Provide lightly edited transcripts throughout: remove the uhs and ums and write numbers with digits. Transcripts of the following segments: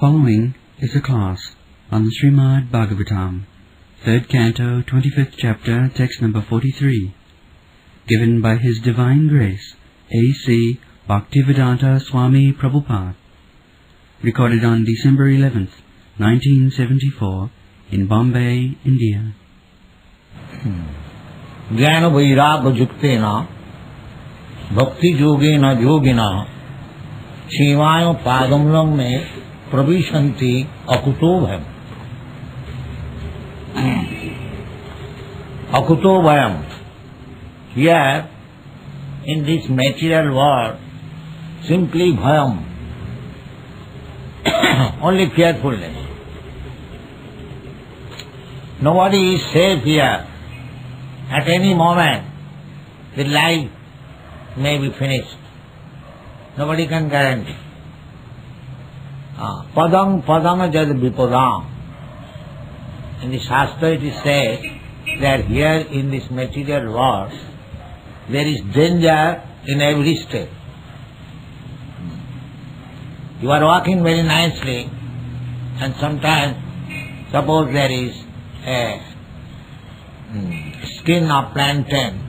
Following is a class on the Srimad Bhagavatam, 3rd Canto, 25th Chapter, text number 43, given by His Divine Grace, A.C. Bhaktivedanta Swami Prabhupada, recorded on December 11th, 1974, in Bombay, India. ज्ञान वैराग्य युक्तेन भक्ति योगेन योगिना शिवाय पादमूलं में प्रविशन्ति अकुतो भयम् अकुतो भयम्. Here in this material world simply bhayam, only fearfulness. Nobody is safe here. At any moment the life may be finished. Nobody can guarantee. Padam padam jad vipadam. In the Shastra it is said that here in this material world there is danger in every step. You are walking very nicely and sometimes suppose there is a skin of plantain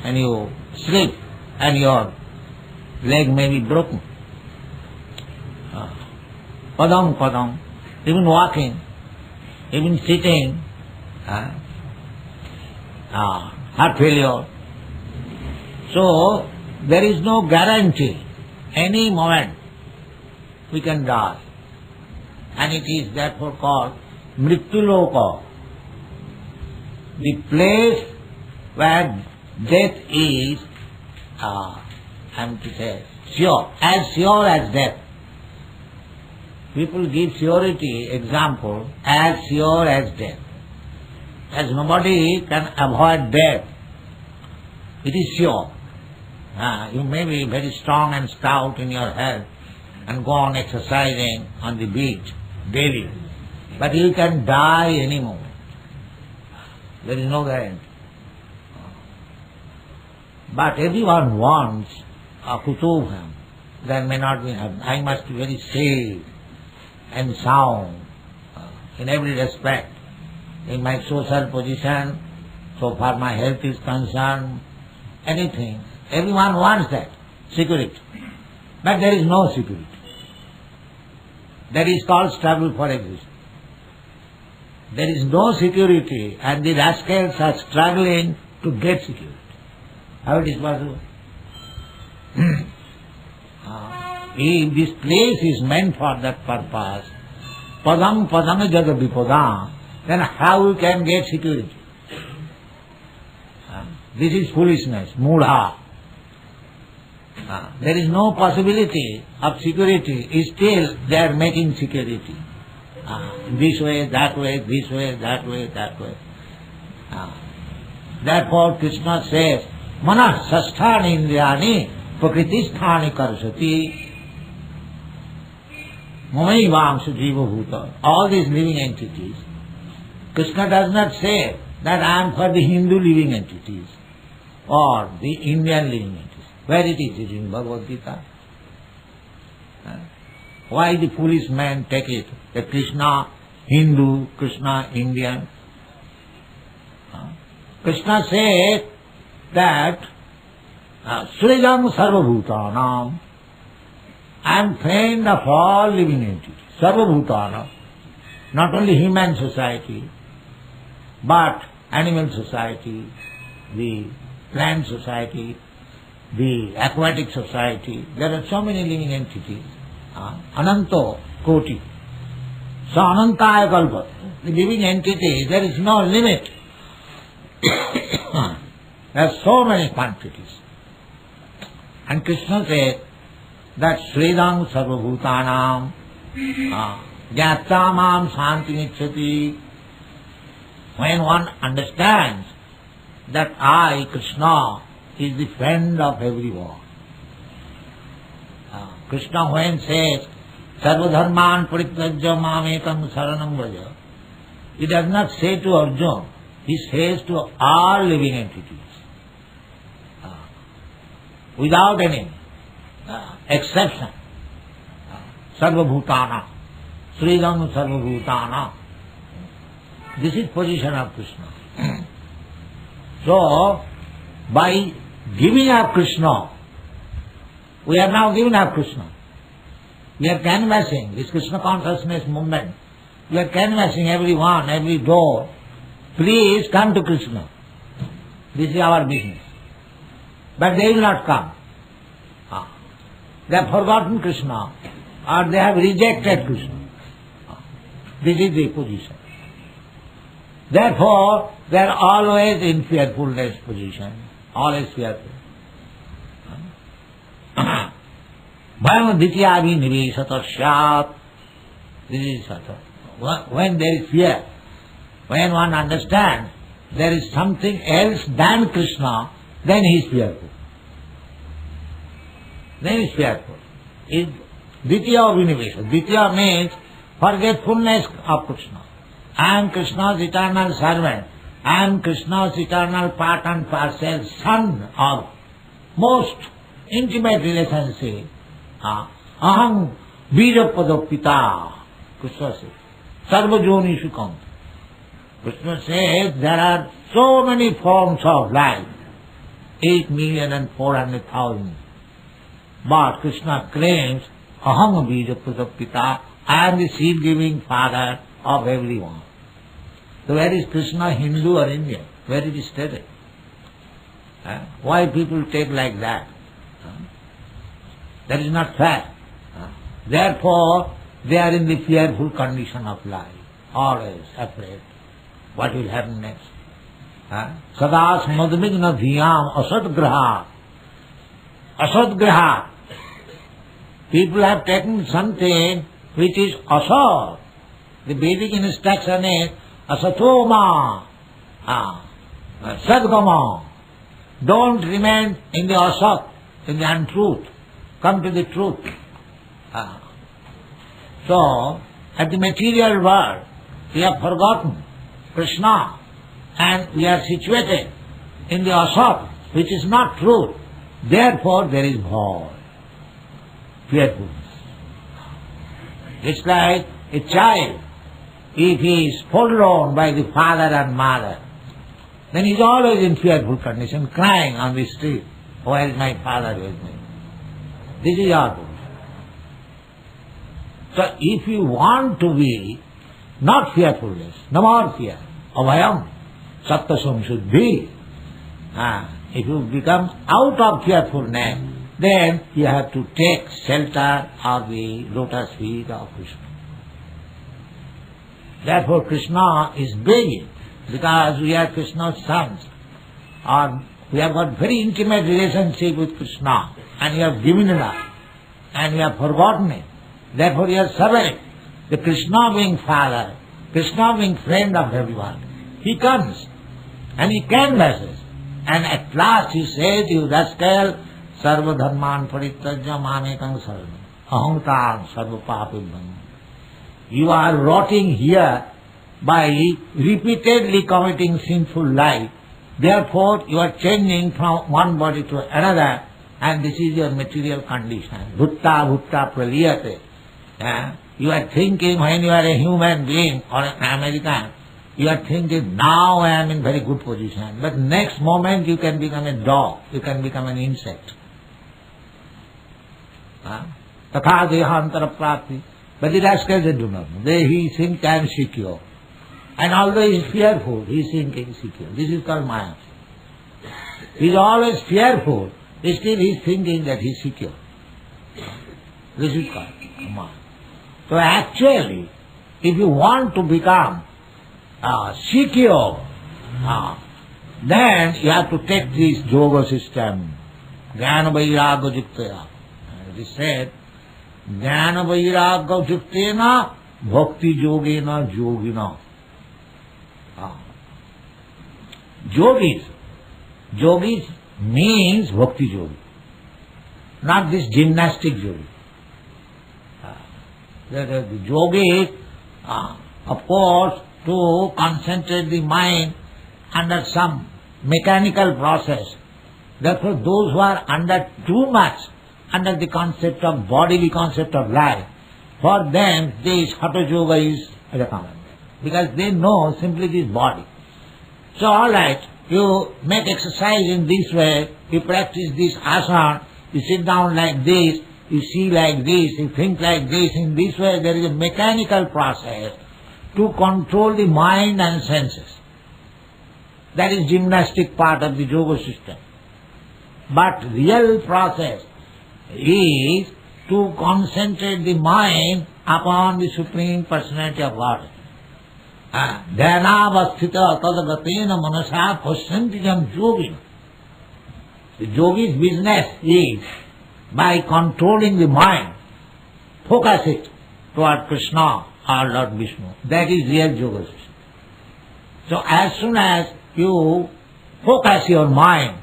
and you slip and your leg may be broken. Padam padam, even walking, even sitting, heart failure. So there is no guarantee. Any moment we can die. And it is therefore called Mrittuloka, the place where death is, I am to say, sure as death. People give surety example as sure as death. As nobody can avoid death, it is sure. You may be very strong and stout in your health and go on exercising on the beach daily, but you can die any moment. There is no guarantee. But everyone wants a kutubham. There may not be heaven. I must be very safe and sound in every respect. In my social position, so far my health is concerned, anything. Everyone wants that, security. But there is no security. That is called struggle for existence. There is no security and the rascals are struggling to get security. How it is possible? If this place is meant for that purpose, padam padam jaga vipadam, then how we can get security? This is foolishness, mudha. There is no possibility of security, still they are making security. This way, that way, this way, that way, that way. Therefore Krishna says, Manah sasthani indriyani prakritisthani karsati mamaivaamsa jiva bhuta. All these living entities. Krishna does not say that I am for the Hindu living entities or the Indian living entities. Where it is in Bhagavad Gita? Why the foolish man take it that Krishna Hindu, Krishna Indian? Krishna said that Sridham Sarvabhutanam, I am friend of all living entities. Sarvabhutana, not only human society, but animal society, the plant society, the aquatic society. There are so many living entities. Ananto koti. So anantaya kalpa. The living entity, there is no limit. There are so many quantities. And Krishna said that Sridham Sarvabhutanam Jnattamam Santimicchati. When one understands that I, Krishna, is the friend of everyone. Krishna when says, Sarvadharman parityajya mamekam saranam vraja, he does not say to Arjuna, he says to all living entities, without any exception. Sarvabhutana. Sridham Sarvabhutana. This is position of Krishna. So, by giving up Krishna, we are now giving up Krishna. We are canvassing this Krishna consciousness movement. We are canvassing everyone, every door. Please come to Krishna. This is our business. But they will not come. They have forgotten Krishna or they have rejected Krishna. This is the position. Therefore, they are always in fearfulness position. Always fearful. Bhayam ditya abhinivesata syat. This is Sata. When there is fear, when one understands there is something else than Krishna, then he is fearful. Then he is fearful. Ditya abhinivesata. Ditya means forgetfulness of Krishna. I am Krishna's eternal servant. I am Krishna's eternal part and parcel, son of most intimate relationship. Aham Virapada Pita. Krishna says, Sarva Jonishu Kanta. Krishna says there are so many forms of life, 8,400,000. But Krishna claims, Aham Virapada Pita, I am the seed-giving father of everyone. So where is Krishna, Hindu or Indian? Where it is stated? Why people take like that? That is not fair. Therefore, they are in the fearful condition of life, always afraid. What will happen next? Sadas madmigna dhiyam asadgraha. Asadgraha. People have taken something which is asad. The Vedic instruction is asatoma, sadgama. Don't remain in the asat, in the untruth. Come to the truth. So, at the material world, we have forgotten Krishna and we are situated in the asat, which is not truth. Therefore, there is bhaya, fearfulness. It's like a child. If he is forlorn by the father and mother, then he is always in fearful condition, crying on the street, where is my father with me? This is our position. So if you want to be not fearfulness, no more fear, abhayam, sattasam shuddhi, if you become out of fearfulness, then you have to take shelter of the lotus feet of Krishna. Therefore Krishna is begging, because we are Krishna's sons, or we have got very intimate relationship with Krishna, and we have given it up, and we have forgotten it. Therefore we are suffering. The Krishna being father, Krishna being friend of everyone, he comes and he canvasses, and at last he says, you rascal, sarva dharman parityajya mamekam saranam, ahankar sarva papibham. You are rotting here by repeatedly committing sinful life. Therefore, you are changing from one body to another, and this is your material condition. Bhutta bhutta praliyate. You are thinking when you are a human being or an American, you are thinking, now I am in very good position. But next moment you can become a dog, you can become an insect. Tatha dehantara prapti. But the rascals, they do not know. He thinks I am secure. And although he is fearful, he is thinking secure. This is called Maya. He is always fearful, still he is thinking that he is secure. This is called Maya. So actually, if you want to become secure, then you have to take this yoga system. Jnana vairagya juktaya. It is said, Jnana vairagya juktena bhakti yogena yogina. Yogis means bhakti yogi, not this gymnastic yogi. The yogis, of course, to concentrate the mind under some mechanical process. Therefore, those who are under too much under the concept of bodily concept of life, For them, this Hatha Yoga is recommended. Because they know simply this body. So alright, you make exercise in this way, you practice this asana, you sit down like this, you see like this, you think like this. In this way there is a mechanical process to control the mind and senses. That is gymnastic part of the yoga system. But real process is to concentrate the mind upon the Supreme Personality of Godhead. Dhyanavasthita tadagatena manasa pasyantyam yogina. The yogi's business is, by controlling the mind, focus it toward Krishna or Lord Vishnu. That is real yoga system. So as soon as you focus your mind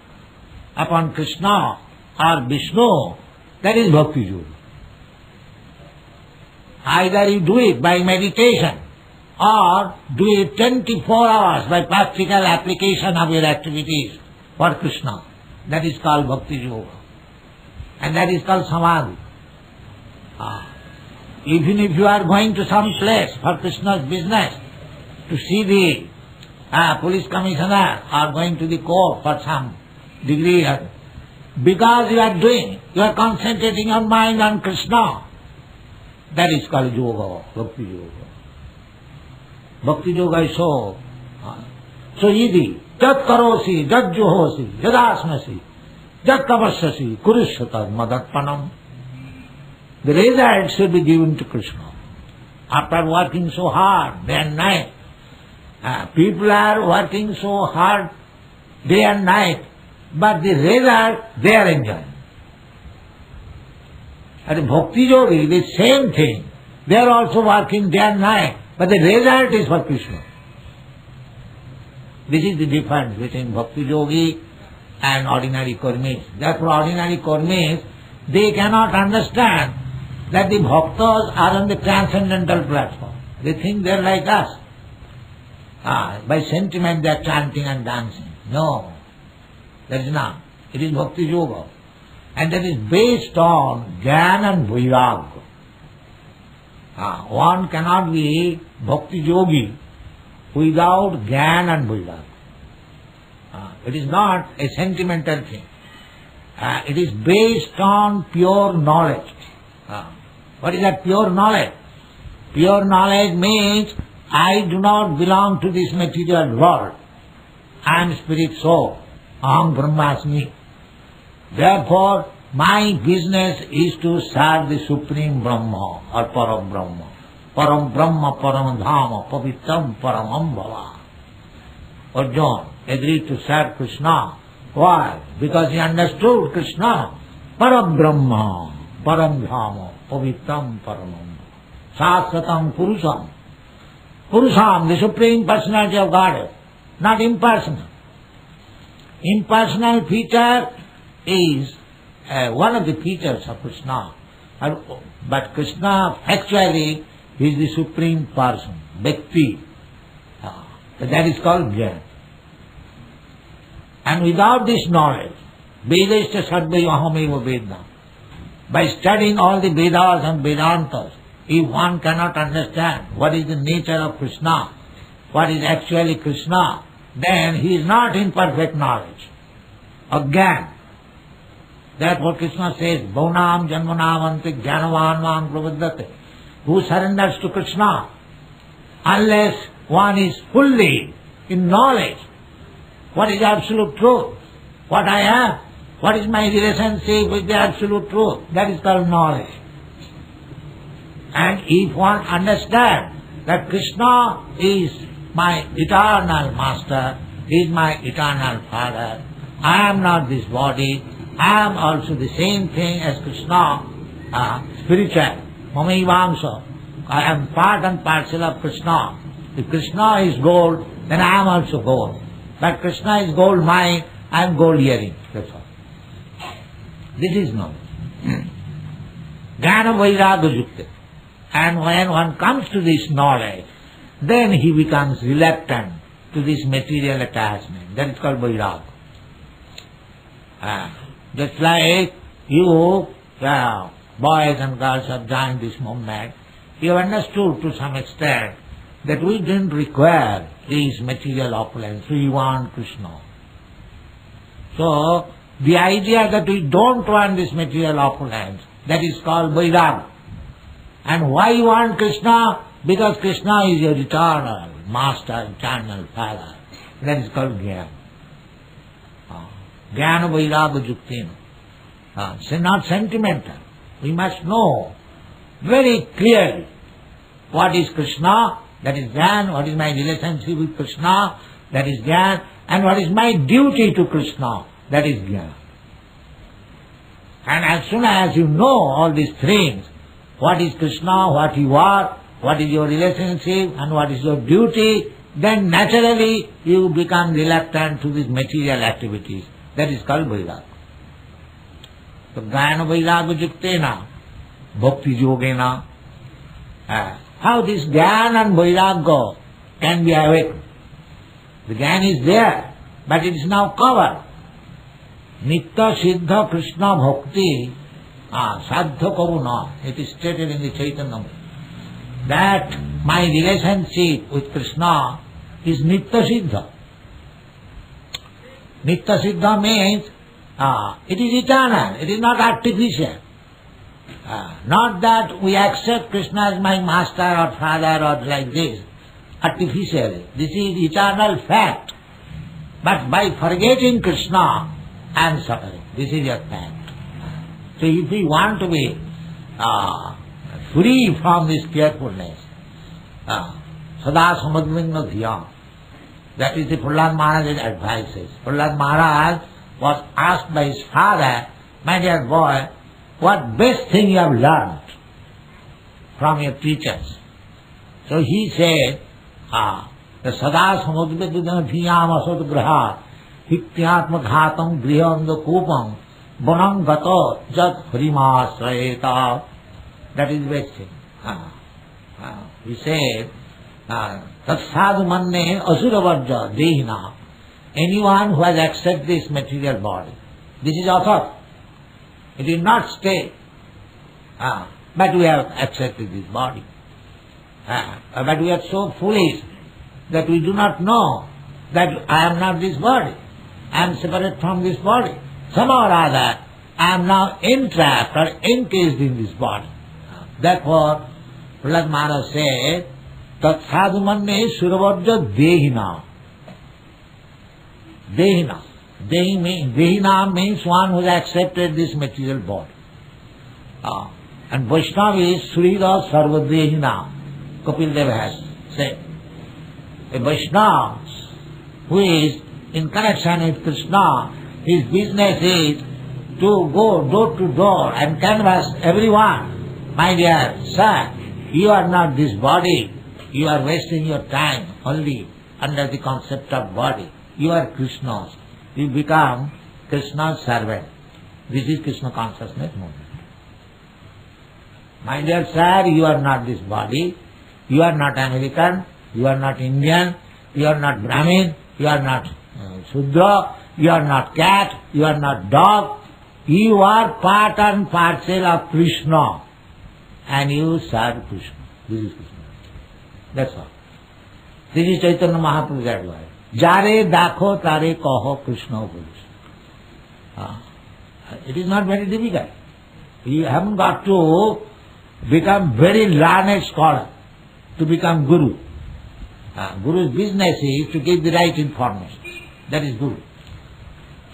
upon Krishna or Vishnu, that is bhakti yoga. Either you do it by meditation or do it 24 hours by practical application of your activities for Krishna. That is called bhakti yoga. And that is called samadhi. Even if you are going to some place for Krishna's business, to see the police commissioner or going to the court for some degree, because you are concentrating your mind on Krishna, that is called yoga, bhakti yoga. Bhakti yoga is so easy. Jat karosi, jat juhosi, jadasmasi, jat tavasyasi, kurushata madatpanam. The result should be given to Krishna. After working so hard day and night, people are working so hard day and night, but the result they are enjoying. At Bhakti Yogi, the same thing. They are also working day and night, but the result is for Krishna. This is the difference between Bhakti Yogi and ordinary karmis. Therefore, ordinary karmis, they cannot understand that the bhaktas are on the transcendental platform. They think they are like us. By sentiment they are chanting and dancing. No, that is not. It is Bhakti Yoga. And that is based on Jnana and Vairagya. One cannot be Bhakti Yogi without Jnana and Vairagya. It is not a sentimental thing. It is based on pure knowledge. What is that pure knowledge? Pure knowledge means I do not belong to this material world. I am spirit soul. Aham Brahmasmi. Therefore, my business is to serve the Supreme Brahma or Param Brahma. Param Brahma, Param Dhama, Pavitram, Paramam Bhava. Arjuna agreed to serve Krishna. Why? Because he understood Krishna. Param Brahma, Param Dhama, Pavitram, Paramam. Sasthatam Purusham. Purusham, the Supreme Personality of Godhead, not impersonal. Impersonal feature is one of the features of Krishna. But Krishna actually is the Supreme Person, Bhakti. That is called Jnana. And without this knowledge, Vedasya Sadvai Ahameva Vedna. By studying all the Vedas and Vedantas, if one cannot understand what is the nature of Krishna, what is actually Krishna, then he is not in perfect knowledge. Again, therefore Krishna says, Bhaunam Janmanam Antik Jnanavan Vam Pravaddate. Who surrenders to Krishna, unless one is fully in knowledge, what is absolute truth, what I am, what is my relationship with the absolute truth, that is called knowledge. And if one understands that Krishna is my eternal master, is my eternal father, I am not this body, I am also the same thing as Krishna, spiritual, Mamaivamsa. I am part and parcel of Krishna. If Krishna is gold, then I am also gold. But Krishna is gold mine, I am gold earring. That's all. This is knowledge. Jnana Vairagya Yukta. And when one comes to this knowledge, then he becomes reluctant to this material attachment. That is called Vairagya. Just like you, boys and girls have joined this movement, You have understood to some extent that we didn't require these material opulence, we want Krishna. So, the idea that we don't want this material opulence, that is called Vairag. And why you want Krishna? Because Krishna is your eternal master, eternal father. That is called Jnana. Jnana Vairaga Juktina. So not sentimental. We must know very clearly what is Krishna, that is Jnana, what is my relationship with Krishna, that is Jnana, and what is my duty to Krishna, that is Jnana. And as soon as you know all these things, what is Krishna, what you are, what is your relationship, and what is your duty, then naturally you become reluctant to these material activities. That is called Vairagya. So Jnana Vairagya Juktena, Bhakti Yogena. How this Jnana and Vairagya can be awakened? The Jnana is there, but it is now covered. Nitya Siddha Krishna Bhakti Sadha Kavuna. It is stated in the Chaitanya that my relationship with Krishna is Nitya Siddha. Nitya Siddha means it is eternal, it is not artificial. Not that we accept Krishna as my master or father or like this, artificially. This is eternal fact. But by forgetting Krishna, I am suffering. This is a fact. So if we want to be free from this carefulness, Sada Samadvinna Dhya, that is the Prahlad Maharaj's advices. Prahlad Maharaj was asked by his father, my dear boy, what best thing you have learned from your teachers? So he said, the Sada Samadvinna Dhiyam Asad Grahat, Hityatma Ghatam Grihanda Kupam, Bonam Gato Jat Harimasrayeta. That is the best thing. He said, Tatsadu Manne Asuravarja Dehina. Anyone who has accepted this material body, this is author. It will not stay. But we have accepted this body. But we are so foolish that we do not know that I am not this body. I am separate from this body. Somehow or other, I am now entrapped or encased in this body. Therefore, Prahlad Maharaj said, Tat sadhumanne suravarja dehina. Dehina. Dehina means one who has accepted this material body. And Vaishnava is Surira Sarvadehina. Kapil Dev has said. A Vaishnava who is in connection with Krishna, his business is to go door to door and canvass everyone. My dear sir, you are not this body. You are wasting your time only under the concept of body. You are Krishna's. You become Krishna's servant. This is Krishna consciousness movement. My dear sir, you are not this body. You are not American. You are not Indian. You are not Brahmin. You are not Shudra. You are not cat. You are not dog. You are part and parcel of Krishna. And you serve Krishna. This is Krishna. That's all. This is Chaitanya Mahaprabhu's advice. Jare dakho tare kaho Krishna Purush. It is not very difficult. You haven't got to become very learned scholar to become Guru. Guru's business is to give the right information. That is Guru.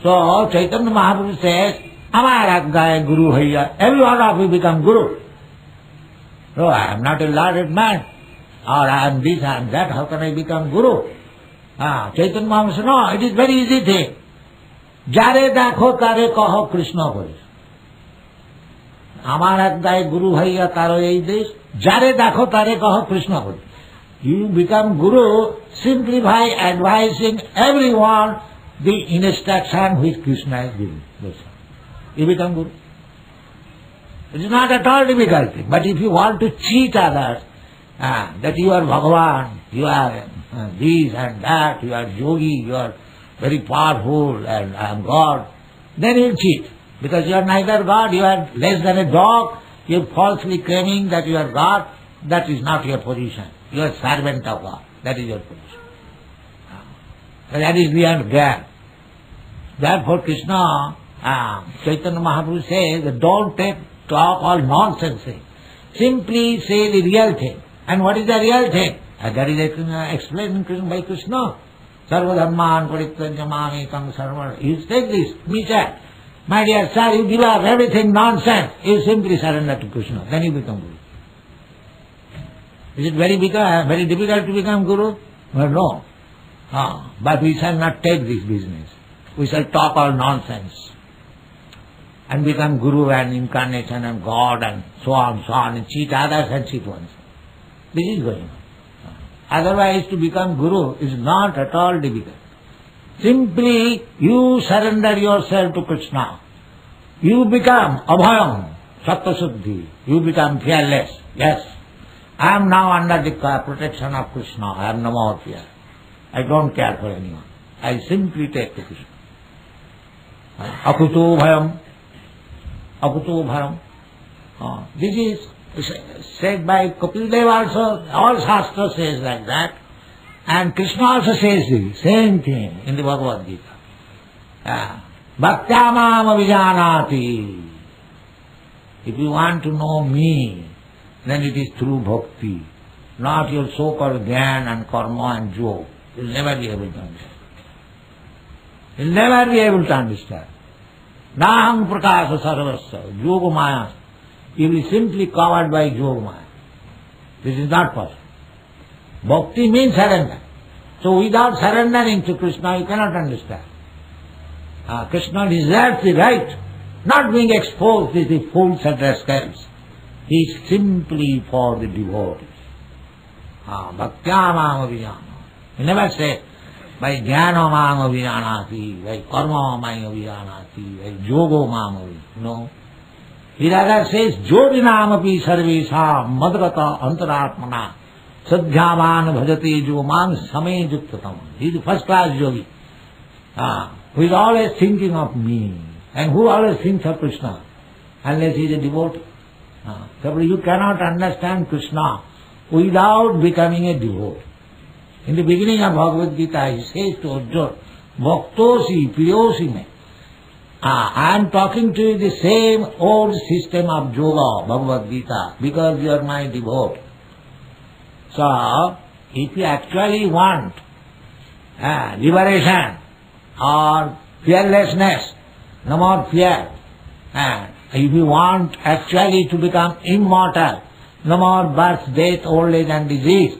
So Chaitanya Mahaprabhu says, Amar Aggaye Guru Haiya. Every one of you become Guru. No, I am not a learned man. Or I am this, I am that. How can I become Guru? Chaitanya Mahaprabhu said, no, it is very easy thing. Jare dakho tare kaho Krishna Purush. Amar Aggaye Guru Haiya taro ei desh. Jare dakho tare kaho Krishna Purush. You become Guru simply by advising everyone the instruction which Krishna has given. You become Guru. It is not at all difficult thing. But if you want to cheat others, that you are Bhagavan, you are this and that, you are yogi, you are very powerful and I am God, then you will cheat. Because you are neither God, you are less than a dog, you are falsely claiming that you are God, that is not your position. You are servant of God. That is your position. That is beyond Gyan. Therefore Krishna, Chaitanya Mahaprabhu says that don't talk all nonsense. Simply say the real thing. And what is the real thing? That is explained by Krishna. Sarva dhamman parityajya mamekam sarva. You take this, Misha. My dear sir, you give up everything nonsense. You simply surrender to Krishna. Then you become Guru. Is it very difficult to become Guru? Well, no. But we shall not take this business. We shall talk all nonsense and become Guru and incarnation and God and so on, and cheat others and cheat oneself. This is going on. Otherwise, to become Guru is not at all difficult. Simply, you surrender yourself to Krishna. You become abhayam, sattva-suddhi. You become fearless. Yes, I am now under the protection of Krishna. I have no more fear. I don't care for anyone. I simply take to Krishna. Akuto bhayam. Akuto bhayam. This is said by Kapil Dev also. All Shastra says like that. And Krishna also says the same thing in the Bhagavad Gita. Bhaktyamam avijanati. If you want to know me, then it is through bhakti, not your so-called jnana and karma and yoga. You will never be able to understand. You will never be able to understand. Naham prakasa sarvasya, yoga maya. You will be simply covered by yoga maya. This is not possible. Bhakti means surrender. So without surrendering to Krishna, you cannot understand. Krishna deserves the right, not being exposed to the fools and rascals. He is simply for the devotees. Bhaktyamam avijana. He never said, by jnana mam avijanati, by karma mam avijanati, by yoga mam avijanati. No. He rather says, jodinamapi sarvesam madgata antaratmana sadhyavan bhajati jomam same juktatam. He is the first class yogi, who is always thinking of me. And who always thinks of Krishna? Unless he is a devotee. Therefore you cannot understand Krishna without becoming a devotee. In the beginning of Bhagavad Gita, he says to Arjuna, Bhaktosi, Priyosi me. I am talking to you the same old system of yoga, Bhagavad Gita, because you are my devotee. So, if you actually want liberation or fearlessness, no more fear, and if you want actually to become immortal, no more birth, death, old age and disease,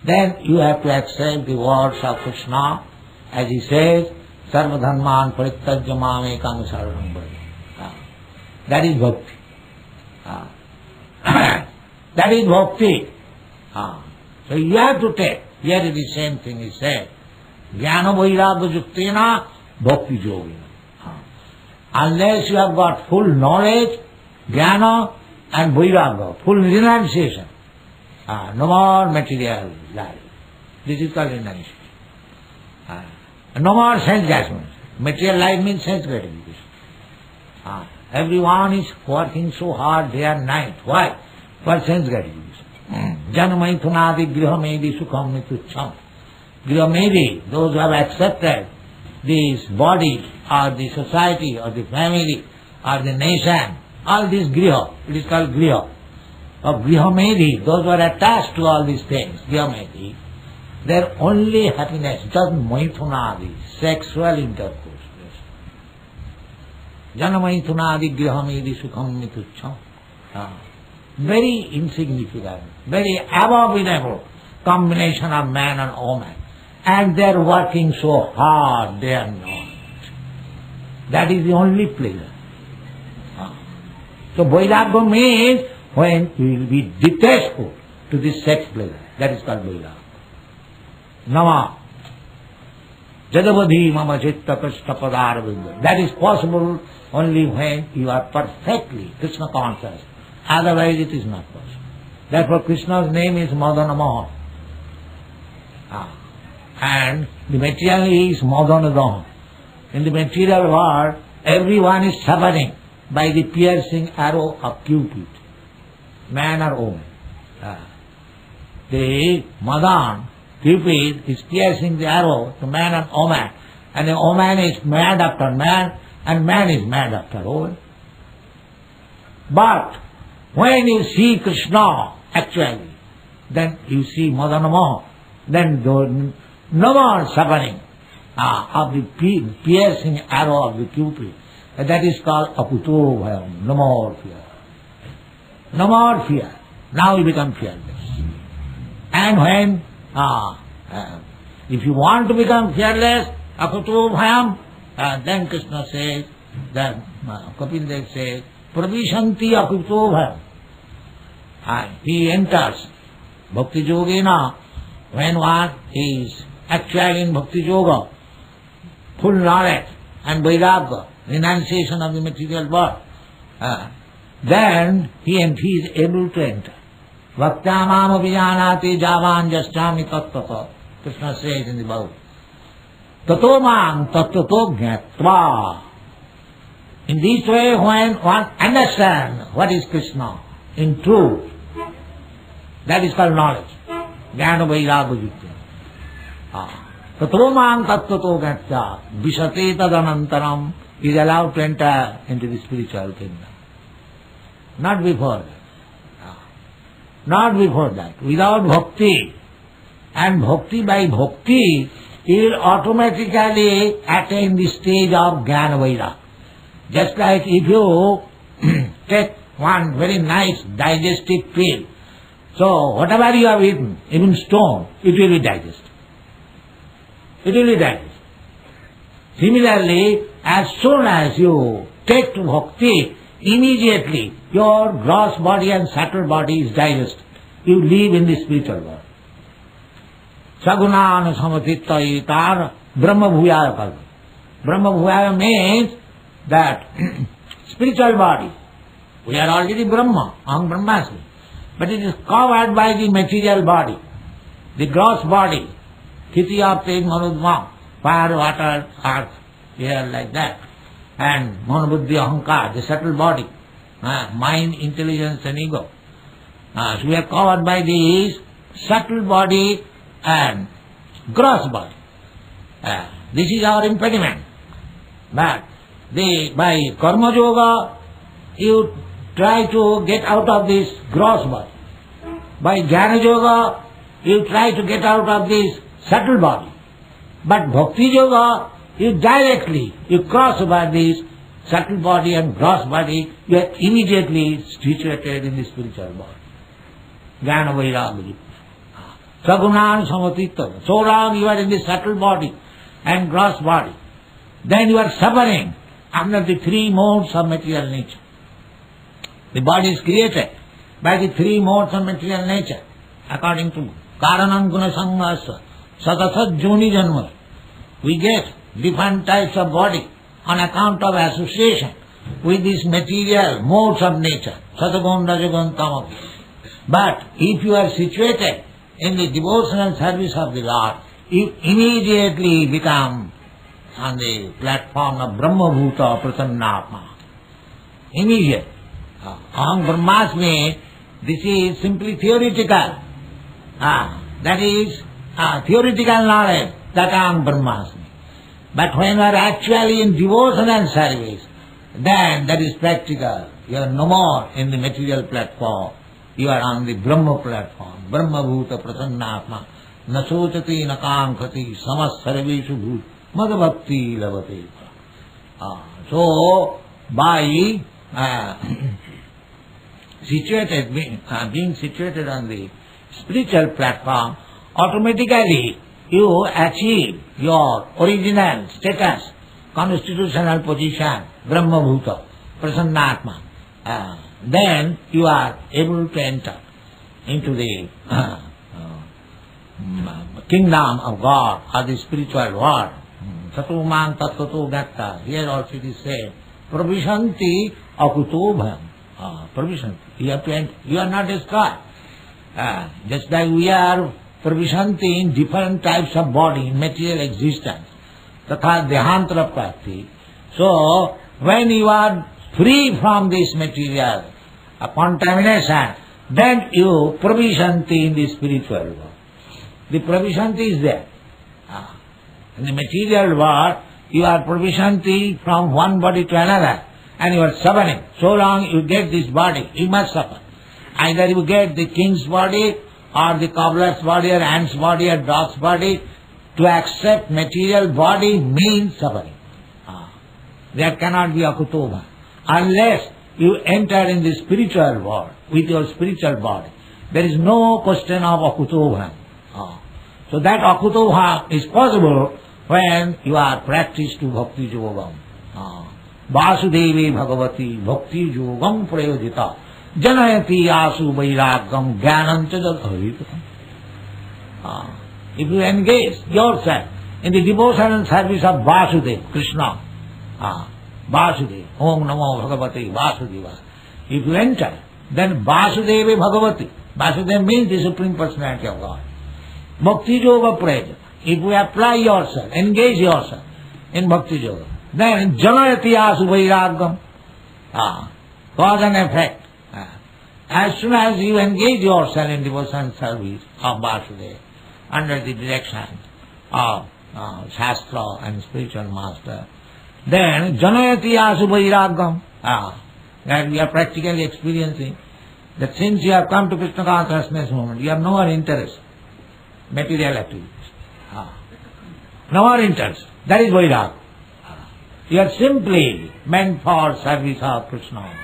then you have to accept the words of Krishna, as he says, Sarva dhamman parityajya mamekam saranam braja. That is bhakti. That is bhakti. So you have to take. Here it is the same thing he said. Jnana vairagya juktena bhakti yogina. Unless you have got full knowledge, jnana and vairagya, full renunciation, no more material life. This is called renunciation. No more sense judgment. Material life means sense gratification. Everyone is working so hard day and night. Why? For sense gratification. Janamaithunadi grihamedi sukham nitucham. Grihamedi, those who have accepted this body or the society or the family or the nation, all this griha, it is called griha. Of grihamedi, those who are attached to all these things, grihamedi, their only happiness, just maithunadi, sexual intercourse. Janamaithunadi grihamedi sukham nitucham. Very insignificant, very abominable combination of man and woman. And they are working so hard day and night. That is the only pleasure. So vairagya means when we will be detestful to this sex pleasure. That is called vairagya. Nama jadavadhi mama chitta krishna padarvinda. That is possible only when you are perfectly Krishna conscious. Otherwise it is not possible. Therefore Krishna's name is Madana Mohan. And the material is Madanadahan. In the material world, everyone is suffering by the piercing arrow of Cupid, man or woman. the Madan, Cupid, is piercing the arrow to man and woman, and the woman is mad after man, and man is mad after woman. But when you see Krishna, actually, then you see Madana Mohan, then no more suffering of the piercing arrow of the Cupid. And that is called Akuto Bhayam, no more fear. No more fear. Now you become fearless. And when, if you want to become fearless, Akuto Bhayam, then Krishna says, then Kapil Dev says, Pravishanti Akuto Bhayam. He enters Bhakti Yogena when one is actually in Bhakti Yoga, full knowledge and Vairagya, renunciation of the material world, then he is able to enter. Bhaktyamam abhijanati javan jasyami tattata. Krishna says in the Bhagavad. Tato mam tattato jnatva. In this way, when one understands what is Krishna in truth, that is called knowledge. Jnana vairagya vidya. Tato mam tattato jnatva. Visate tadanantaram is allowed to enter into the spiritual kingdom. Not before that. Not before that. Without bhakti. And bhakti by bhakti, he will automatically attain the stage of jnana vairagya. Just like if you take one very nice digestive pill, so whatever you have eaten, even stone, it will be digested. It will be digested. Similarly, as soon as you take to bhakti, immediately your gross body and subtle body is digested. You live in the spiritual world. Sagunana samatitta itar Brahma bhuyaya kalpa. Brahma bhuyaya means that spiritual body. We are already Brahma, Aham Brahmasmi. But it is covered by the material body, the gross body. Khiti apte manudma, fire, water, earth, air, like that. And Manobuddhi Ahankar, the subtle body, mind, intelligence and ego. So we are covered by this subtle body and gross body. This is our impediment. But by karma yoga, you try to get out of this gross body. By jnana yoga, you try to get out of this subtle body. But bhakti yoga, you cross over this subtle body and gross body, you are immediately situated in the spiritual body. Jnana vairagya. Sagunan samatitta. So long you are in the subtle body and gross body, then you are suffering under the three modes of material nature. The body is created by the three modes of material nature, according to Karanam Guna Sanghasa, Satasat Joni Janma. We get different types of body on account of association with these material modes of nature, Satagun, Rajagun, Tamagun. But if you are situated in the devotional service of the Lord, you immediately become on the platform of Brahma Bhuta Pratannatma. Immediate. Aham Brahmasmi, this is simply theoretical. That is theoretical knowledge, that Aham Brahmasmi. But when you are actually in devotional service, then that is practical. You are no more in the material platform. You are on the Brahma platform. Brahma Bhuta Pratannatma. Nasochati nakankati samas sarveshu bhut madbhakti lavate. So, by being situated on the spiritual platform, automatically you achieve your original status, constitutional position, Brahma Bhuta, Prasannatma. Then you are able to enter into the kingdom of God or the spiritual world. Sato man tattvato gatta. Here also it is said, Pravishanti akuto bhayam. Pravishanti. You have to enter. You are not destroyed. Just like we are pravishanti in different types of body, in material existence. Tatha dehantara prapti. So, when you are free from this material contamination, then you pravishanti in the spiritual world. The pravishanti is there. In the material world, you are pravishanti from one body to another, and you are suffering. So long you get this body, you must suffer. Either you get the king's body, or the cobbler's body, or ant's body, or dog's body. To accept material body means suffering. That cannot be akutobha. Unless you enter in the spiritual world with your spiritual body. There is no question of akutobha. So that akutobha is possible when you are practiced to bhakti yogam. Vasudevi bhagavati bhakti yogam prayojita janayati asu vairagam jnanam cha jadharitam. If you engage yourself in the devotional service of Vasudeva, Krishna, Vasudeva, Om Namo Bhagavate Vasudeva, if you enter, then Vasudevi Bhagavati, Vasudeva means the Supreme Personality of God. Bhakti Yoga Prayajata. If you apply yourself, engage yourself in Bhakti Yoga, then Janayati Asu Vairagam, cause and effect. As soon as you engage yourself in devotional service of Vasudeva, under the direction of Shastra and spiritual master, then Janayati Asu Vairagam, that we are practically experiencing, that since you have come to Krishna consciousness movement, you have no more interest, material activities. No more interest. That is Vairagam. You are simply meant for service of Krishna.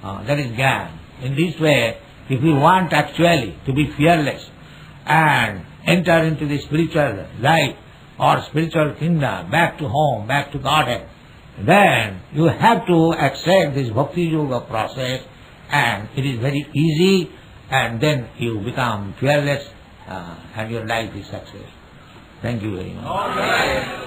That is Gyan. In this way, if you want actually to be fearless and enter into the spiritual life or spiritual kingdom, back to home, back to Godhead, then you have to accept this Bhakti Yoga process, and it is very easy, and then you become fearless and your life is successful. Thank you very much.